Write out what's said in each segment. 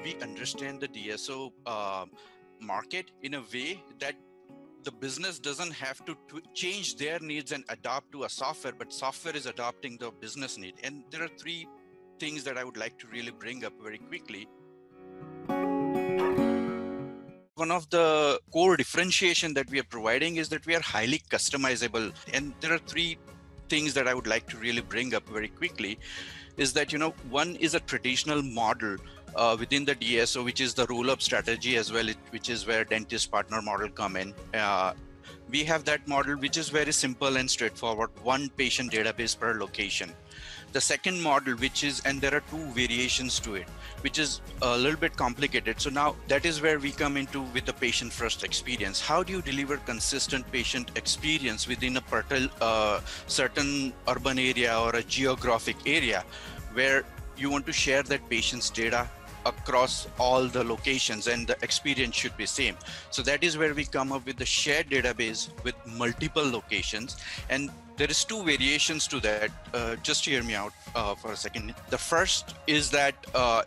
we understand the DSO market in a way that the business doesn't have to change their needs and adapt to a software, but software is adopting the business need. And there are three things that I would like to really bring up very quickly. One of the core differentiation that we are providing is that we are highly customizable. And there are three things that I would like to really bring up very quickly is that, one is a traditional model within the DSO, which is the roll-up strategy as well, which is where dentist partner model come in. We have that model, which is very simple and straightforward, one patient database per location. The second model, and there are two variations to it, which is a little bit complicated. So now that is where we come into with the patient first experience. How do you deliver consistent patient experience within a certain urban area or a geographic area where you want to share that patient's data across all the locations and the experience should be same. So that is where we come up with the shared database with multiple locations. And there is two variations to that. Just hear me out for a second. The first is that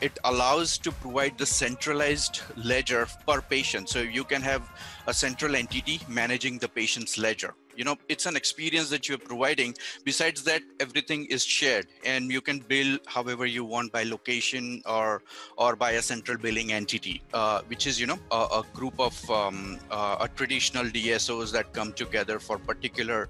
it allows to provide the centralized ledger per patient. So you can have a central entity managing the patient's ledger. It's an experience that you're providing. Besides that, everything is shared and you can bill however you want by location or by a central billing entity, which is, a group of a traditional DSOs that come together for particular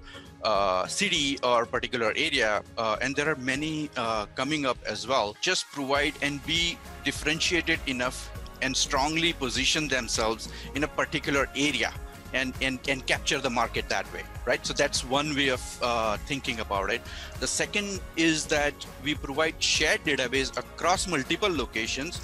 city or particular area. And there are many coming up as well. Just provide and be differentiated enough and strongly position themselves in a particular area and capture the market that way, right? So that's one way of thinking about it. The second is that we provide shared database across multiple locations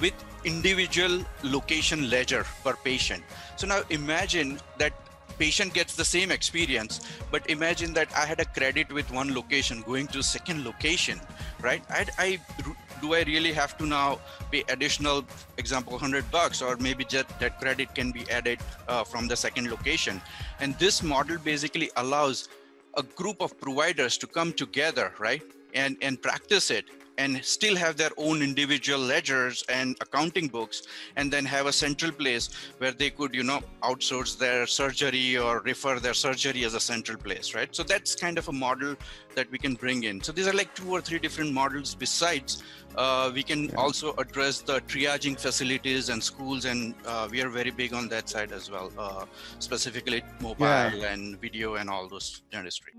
with individual location ledger per patient. So now imagine that patient gets the same experience, but imagine that I had a credit with one location going to second location, right? Do I really have to now pay additional, example, $100, or maybe just that credit can be added from the second location? And this model basically allows a group of providers to come together, right? And practice it and still have their own individual ledgers and accounting books, and then have a central place where they could, outsource their surgery or refer their surgery as a central place, right? So that's kind of a model that we can bring in. So these are like 2 or 3 different models. Besides, we can also address the triaging facilities and schools, and we are very big on that side as well, specifically mobile and video and all those dentistry.